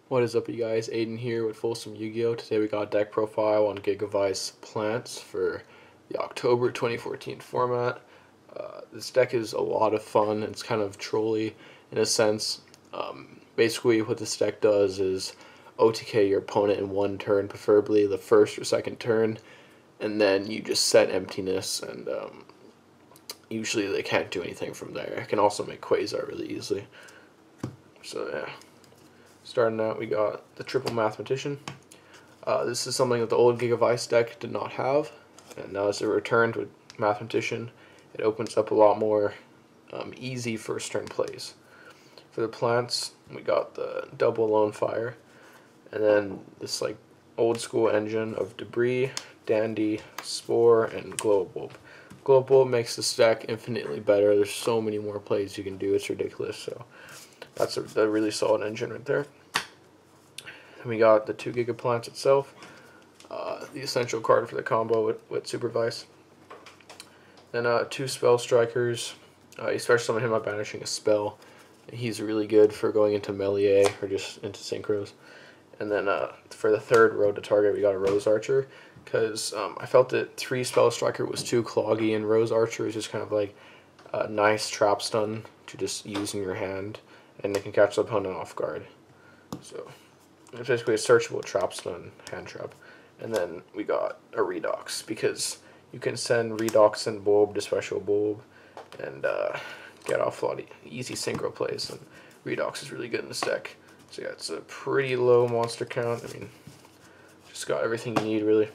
What is up, you guys? Aiden here with Folsom Yugioh. Today we got a deck profile on Gigavise plants for the October 2014 format. This deck is a lot of fun. It's kind of trolly in a sense. Basically what this deck does is OTK your opponent in one turn, preferably the first or second turn, and then you just set Emptiness, and usually they can't do anything from there. It can also make Quasar really easily. So yeah. Starting out, we got the triple Mathematician. This is something that the old Gigavise deck did not have, and now as it returned with Mathematician, it opens up a lot more easy first turn plays. For the plants, we got the double Lonefire, and then this like old school engine of Debris, Dandy, Spore, and Glow Bulb. Glow Bulb makes this deck infinitely better. There's so many more plays you can do, it's ridiculous. So that's a really solid engine right there. And we got the 2 Gigaplant itself, the essential card for the combo with Supervise. Then 2 Spell Strikers. You start summoning him by banishing a spell. He's really good for going into Meliea or just into Synchros. And then for the third road to target, we got a Rose Archer, because I felt that 3 Spell Striker was too cloggy, and Rose Archer is just kind of like a nice trap stun to just use in your hand, and it can catch the opponent off guard. So it's basically a searchable trap stun hand trap. And then we got a Redox, because you can send Redox and Bulb to special Bulb and get off a lot of easy synchro plays, and Redox is really good in this deck. So yeah, it's a pretty low monster count. I mean, just got everything you need really.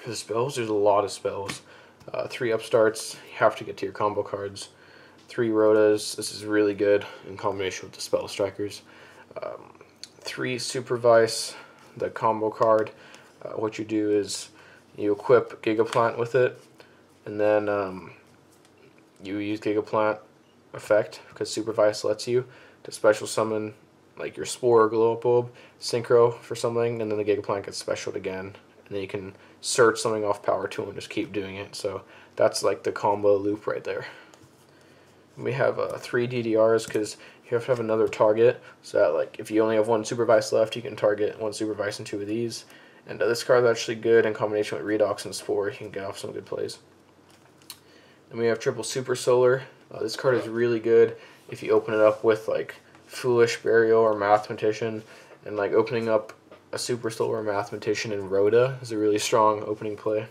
For the spells, there's a lot of spells. 3 upstarts, you have to get to your combo cards. 3 Rotas, this is really good in combination with the spell strikers. 3 Supervise, the combo card. What you do is you equip Gigaplant with it, and then you use Gigaplant effect, because Supervise lets you to special summon like your Spore or Glow Bulb, Synchro for something, and then the Gigaplant gets specialed again, and then you can search something off Powertool and just keep doing it. So that's like the combo loop right there. And we have 3 D.D.Rs, because you have to have another target, so that like if you only have 1 Supervise left, you can target 1 Supervise and 2 of these. And this card is actually good in combination with Redox and Spore. You can get off some good plays. And we have triple Super Solar. This card is really good if you open it up with like Foolish Burial or Mathematician, and like opening up a Super Solar Mathematician and Rhoda is a really strong opening play.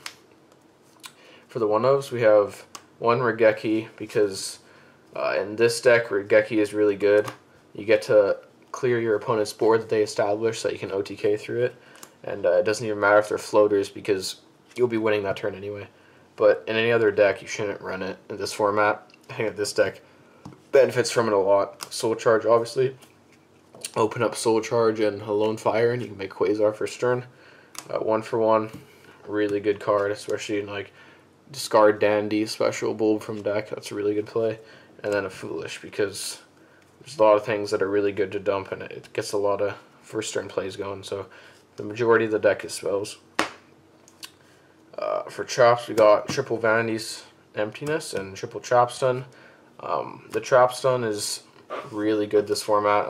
For the 1-ofs, we have 1 Raigeki, because in this deck, Raigeki is really good. You get to clear your opponent's board that they establish, so you can OTK through it. And it doesn't even matter if they're floaters, because you'll be winning that turn anyway. But in any other deck, you shouldn't run it in this format. I think that this deck benefits from it a lot. Soul Charge, obviously. Open up Soul Charge and a Lonefire, and you can make Quasar first turn. 1 for 1, really good card, especially in like discard Dandy, special Bulb from deck. That's a really good play. And then a Foolish, because there's a lot of things that are really good to dump, and it gets a lot of first turn plays going. So the majority of the deck is spells. For traps, we got triple Vanity's Emptiness and triple Trap Stun. The Trap Stun is really good this format,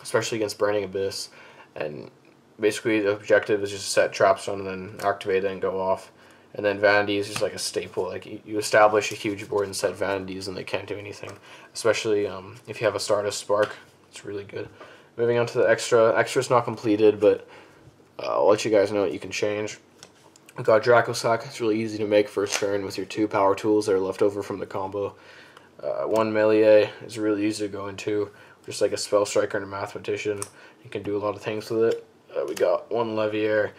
especially against Burning Abyss. And basically the objective is just to set Trap Stun and then activate it and go off. And then Vanity is just like a staple. Like you establish a huge board and set Vanities, and they can't do anything. Especially if you have a Stardust Spark, it's really good. Moving on to the extra. Extra's not completed, but I'll let you guys know what you can change. We got Dracossack. It's really easy to make first turn with your 2 power tools that are left over from the combo. 1 Meliea is really easy to go into, just like a Spell Striker and a Mathematician. You can do a lot of things with it. We got 1 Levier.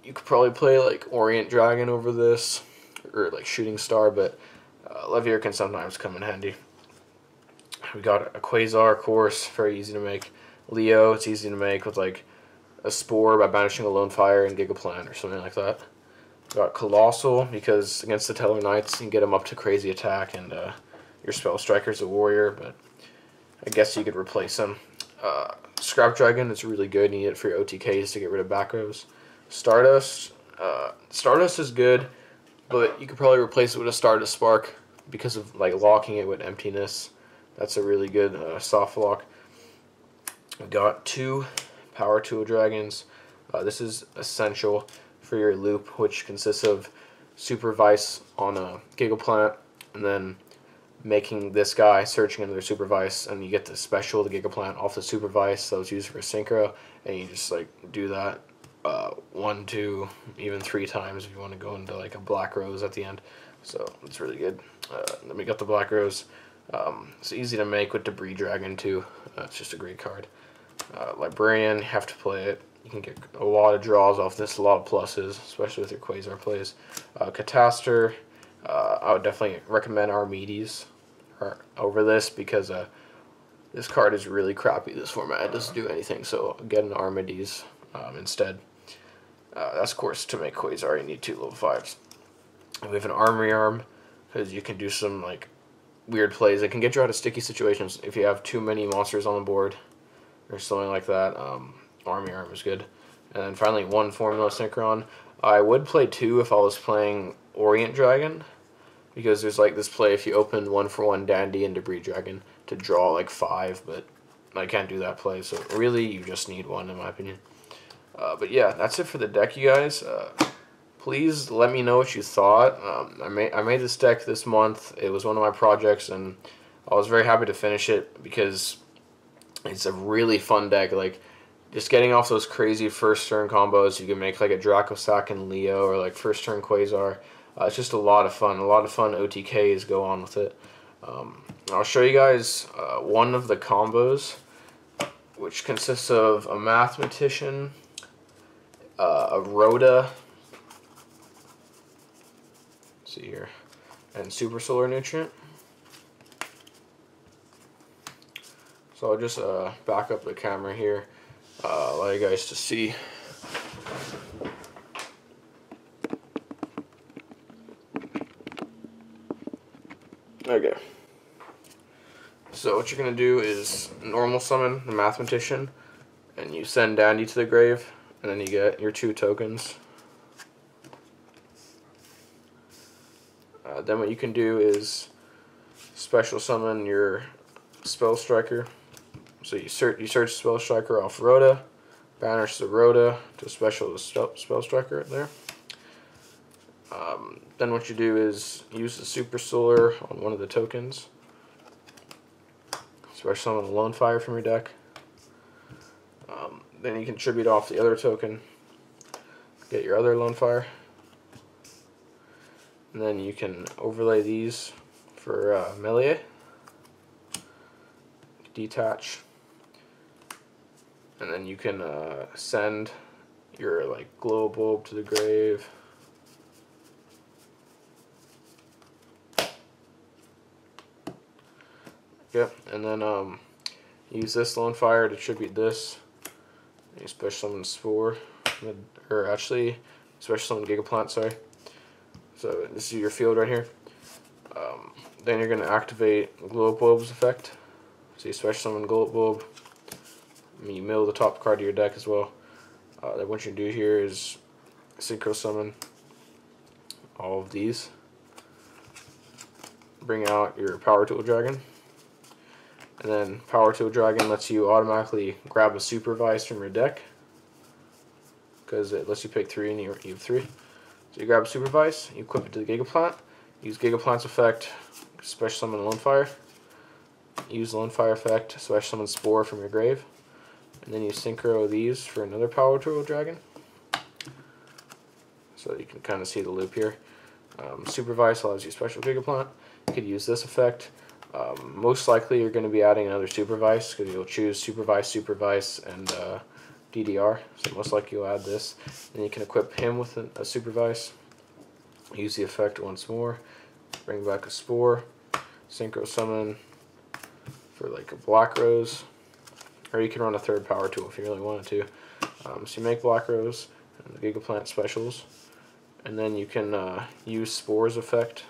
You could probably play like Orient Dragon over this, or like Shooting Star, but Levier can sometimes come in handy. We got a Quasar, of course, very easy to make. Leo, it's easy to make with like a Spore by banishing a Lonefire and Gigaplant or something like that. We got Colossal, because against the Teller Knights you can get them up to crazy attack, and your Spell Striker's a warrior, but I guess you could replace him. Scrap Dragon is really good. You need it for your OTKs to get rid of Blackrose. Stardust. Stardust is good, but you could probably replace it with a Stardust Spark because of like locking it with Emptiness. That's a really good soft lock. We got 2 Powertool Dragons. This is essential for your loop, which consists of Supervise on a Gigaplant, and then making this guy searching under Supervise, and you get the special, the Gigaplant, off the Supervise that was used for Synchro, and you just like do that 1, 2, even 3 times if you want to go into like a Blackrose at the end. So it's really good. Then we got the Blackrose. It's easy to make with D.D.R Dragon too. It's just a great card. Librarian, you have to play it. You can get a lot of draws off this, a lot of pluses, especially with your Quasar plays. Catastor, I would definitely recommend Armades over this because this card is really crappy this format. It doesn't do anything, so get an Armades instead. That's of course to make Quasar you need 2 level 5s. And we have an Armory Arm because you can do some like weird plays. It can get you out of sticky situations if you have too many monsters on the board or something like that. Armory Arm is good. And then finally 1 Formula Synchron. I would play 2 if I was playing Orient Dragon, because there's like this play if you open 1-for-1 Dandy and D.D.R Dragon to draw like 5, but I can't do that play, so really you just need 1 in my opinion. But yeah, that's it for the deck, you guys. Please let me know what you thought. I made this deck this month. It was one of my projects, and I was very happy to finish it because it's a really fun deck. Like, just getting off those crazy first turn combos, you can make like a Dracossack and Leo, or like first turn Quasar. It's just a lot of fun. A lot of fun OTKs go on with it. I'll show you guys one of the combos, which consists of a Mathematician, a Rhoda, let's see here, and Super Solar Nutrient. So I'll just back up the camera here, allow you guys to see. Okay. So what you're going to do is normal summon the Mathematician, and you send Dandy to the grave, and then you get your 2 tokens. Then what you can do is special summon your Spell Striker. So you search Spell Striker off Rhoda, banish the Rhoda to special the Spell Striker there. Then what you do is use the Super Solar on one of the tokens. Special summon a Lonefire from your deck. Then you can tribute off the other token, get your other Lonefire. And then you can overlay these for Meliea. Detach. And then you can send your like glow bulb to the grave. Yep, and then use this Lonefire to tribute this. You special summon Spore, or actually special summon Gigaplant, sorry. So this is your field right here. Then you're going to activate Glow Bulb's effect. So you special summon Glow Bulb. You mill the top card of your deck as well. Then what you do here is Synchro Summon all of these. Bring out your Powertool Dragon. And then Powertool Dragon lets you automatically grab a Supervise from your deck, because it lets you pick 3 and you have 3. So you grab a Supervise, you equip it to the Gigaplant, use Gigaplant's effect, special summon Lonefire, use Lonefire effect, special summon Spore from your grave, and then you synchro these for another Powertool Dragon. So you can kind of see the loop here. Supervise allows you special Gigaplant. You could use this effect. Most likely you're going to be adding another Supervise, because you'll choose Supervise, and D.D.R. So most likely you'll add this. Then you can equip him with a Supervise. Use the effect once more. Bring back a Spore. Synchro Summon for like a Blackrose. Or you can run a third Powertool if you really wanted to. So you make Blackrose and the Gigaplant specials. And then you can use Spore's effect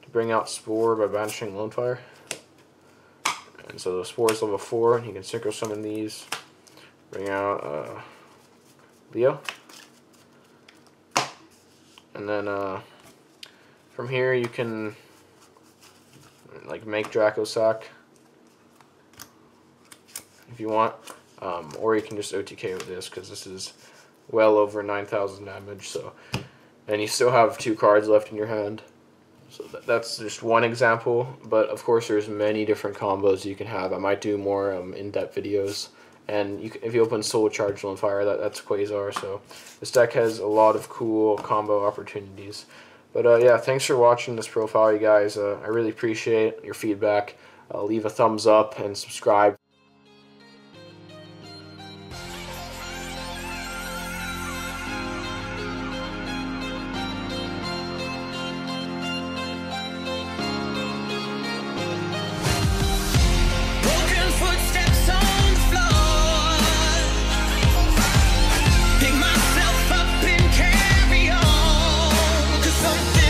to bring out Spore by banishing Lonefire. And so the Spore is level 4, and you can Synchro Summon these. Bring out Leo. And then from here you can like make Dracossack if you want. or you can just OTK with this, because this is well over 9,000 damage. So, and you still have 2 cards left in your hand. So that's just one example, but of course there's many different combos you can have. I might do more in-depth videos. And if you open Soul Charge Lonefire, that's Quasar. So this deck has a lot of cool combo opportunities. But yeah, thanks for watching this profile, you guys. I really appreciate your feedback. Leave a thumbs up and subscribe. Pick myself up and carry on, 'cause something